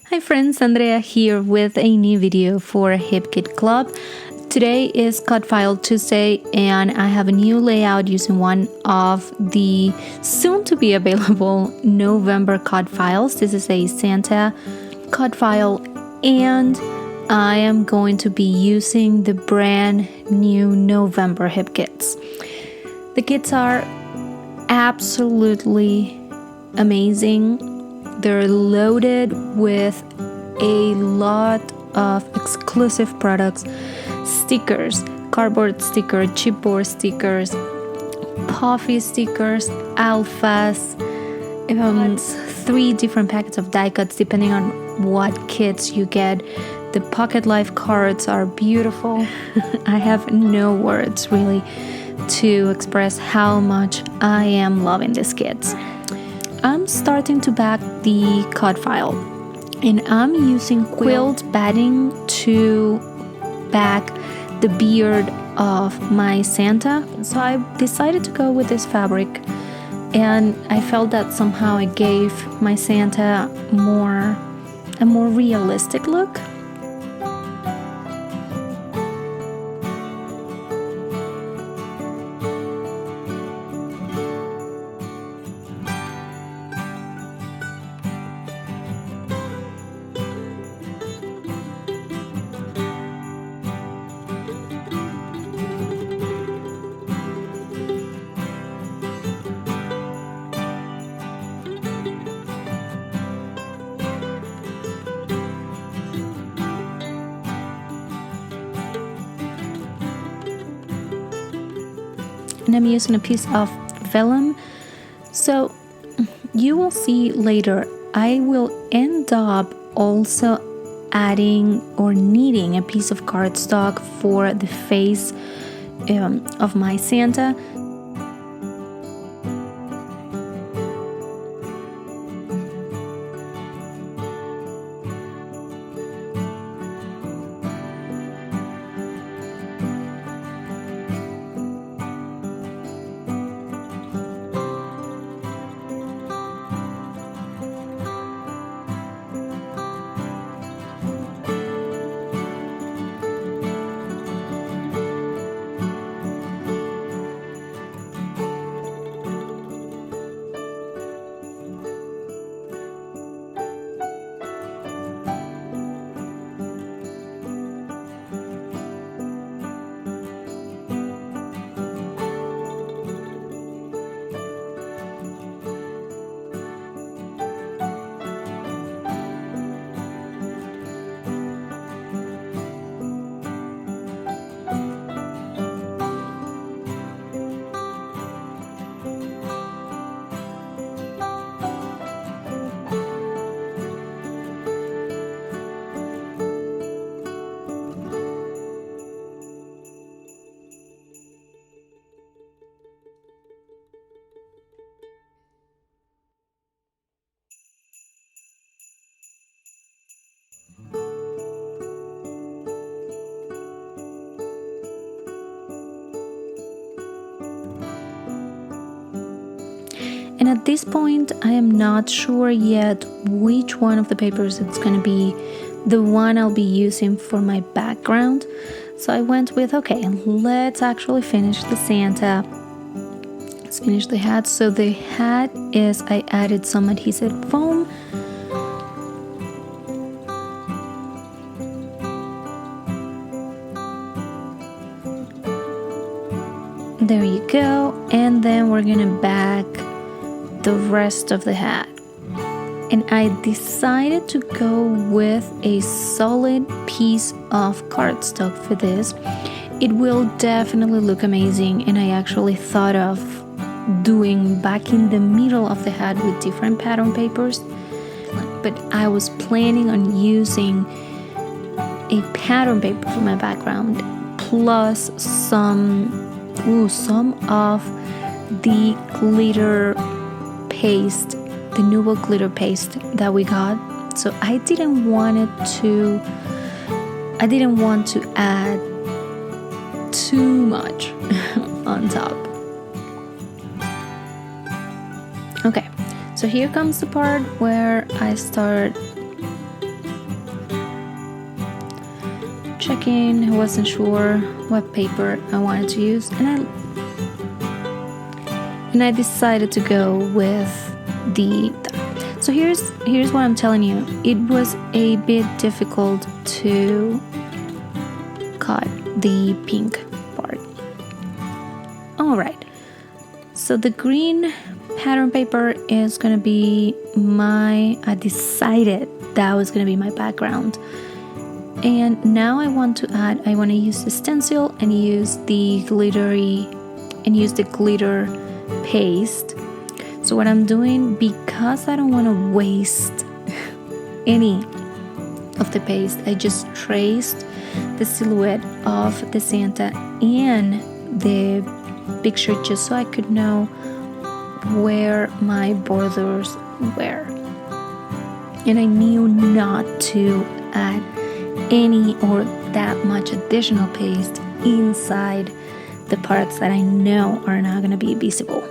Hi friends, Andrea here with a new video for Hip Kit Club. Today is Cut File Tuesday and I have a new layout using one of the soon to be available November cut files. This is a Santa cut file and I am going to be using the brand new November hip kits. The kits are absolutely amazing. They're loaded with a lot of exclusive products, stickers, cardboard sticker, chipboard stickers, puffy stickers, alphas, 3 different packets of die cuts depending on what kits you get. The pocket life cards are beautiful. I have no words really to express how much I am loving these kits. I'm starting to back the cut file and I'm using quilt batting to back the beard of my Santa. So I decided to go with this fabric and I felt that somehow it gave my Santa a more realistic look. And I'm using a piece of vellum. So you will see later, I will end up also adding or needing a piece of cardstock for the face of my Santa. And at this point, I am not sure yet which one of the papers it's going to be the one I'll be using for my background. So I went with, okay, let's actually finish the Santa. Let's finish the hat. So the hat is, I added some adhesive foam. There you go. And then we're going to back the rest of the hat, and I decided to go with a solid piece of cardstock for this. It will definitely look amazing, and I actually thought of doing back in the middle of the hat with different pattern papers, but I was planning on using a pattern paper for my background plus some of the glitter paste, the Nuvo glitter paste that we got. So I didn't want to add too much on top. Okay, so here comes the part where I start checking. I wasn't sure what paper I wanted to use, and I decided to go with the. So here's what I'm telling you. It was a bit difficult to cut the pink part. All right. So the green pattern paper is gonna be I decided that was gonna be my background. And now I want to use the stencil and use the glitter paste. So what I'm doing, because I don't want to waste any of the paste, I just traced the silhouette of the Santa and the picture just so I could know where my borders were. And I knew not to add any or that much additional paste inside the parts that I know are not going to be visible.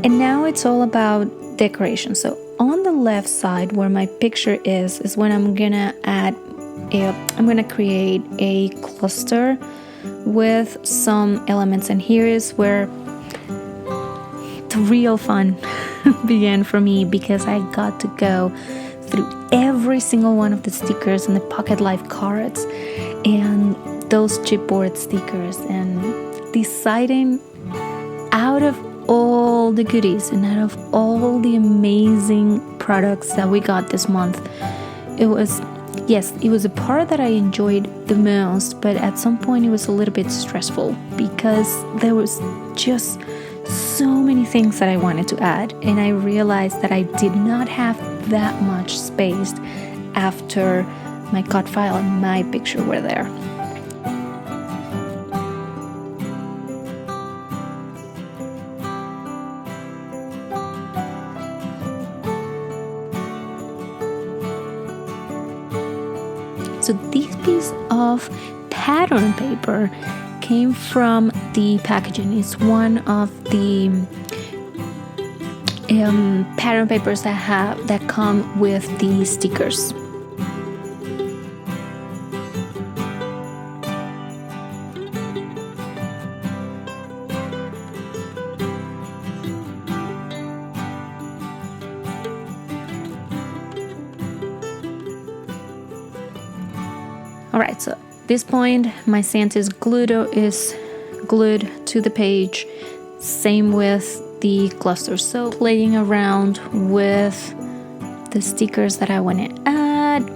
And now it's all about decoration. So on the left side where my picture is when I'm gonna create a cluster with some elements. And here is where the real fun began for me, because I got to go through every single one of the stickers and the Pocket Life cards and those chipboard stickers, and deciding out of all the goodies and out of all the amazing products that we got this month, it was a part that I enjoyed the most, but at some point it was a little bit stressful because there was just so many things that I wanted to add, and I realized that I did not have that much space after my cut file and my picture were there. So this piece of pattern paper came from the packaging. It's one of the pattern papers that come with the stickers. Alright, so at this point my Santa is glued to the page, same with the clusters. So playing around with the stickers that I want to add.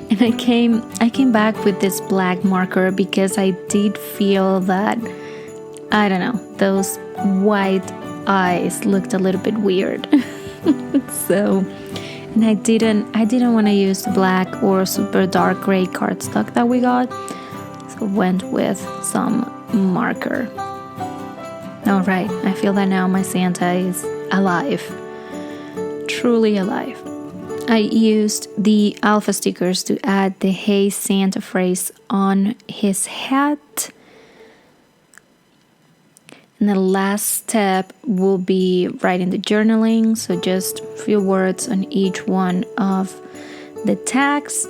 And I came back with this black marker because I did feel that, I don't know, those white eyes looked a little bit weird. So and I didn't want to use the black or super dark gray cardstock that we got, so went with some marker. All right, I feel that now my Santa is alive, truly alive. I used the alpha stickers to add the Hey Santa phrase on his hat. And the last step will be writing the journaling, so just a few words on each one of the tags.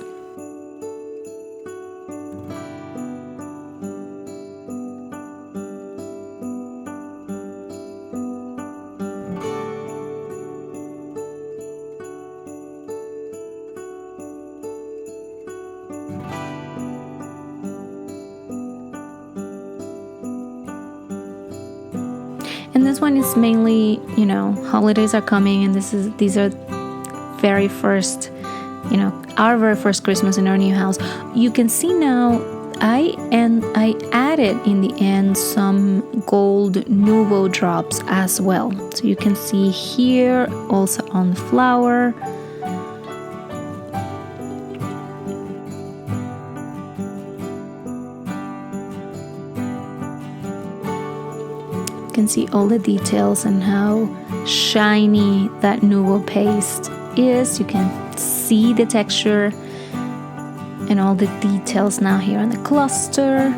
And this one is mainly, holidays are coming, and these are very first, our very first Christmas in our new house. You can see now I added in the end some gold Nuvo drops as well. So you can see here also on the flower. Can see all the details and how shiny that Nuvo paste is. You can see the texture and all the details now here on the cluster.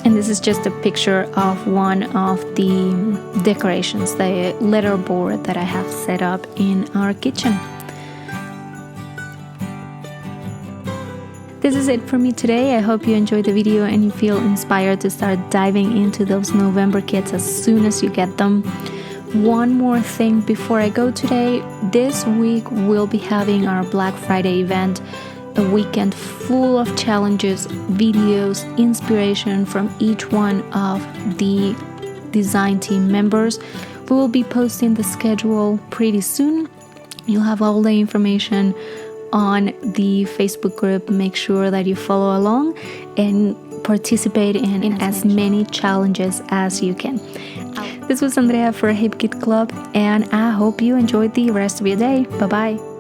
And this is just a picture of one of the decorations, the letterboard that I have set up in our kitchen. This is it for me today. I hope you enjoyed the video and you feel inspired to start diving into those November kits as soon as you get them. One more thing before I go today. This week we'll be having our Black Friday event, a weekend full of challenges, videos, inspiration from each one of the design team members. We will be posting the schedule pretty soon. You'll have all the information on the Facebook group. Make sure that you follow along and participate in as many challenges as you can. This was Andrea for Hip Kit Club, and I hope you enjoyed the rest of your day. Bye bye.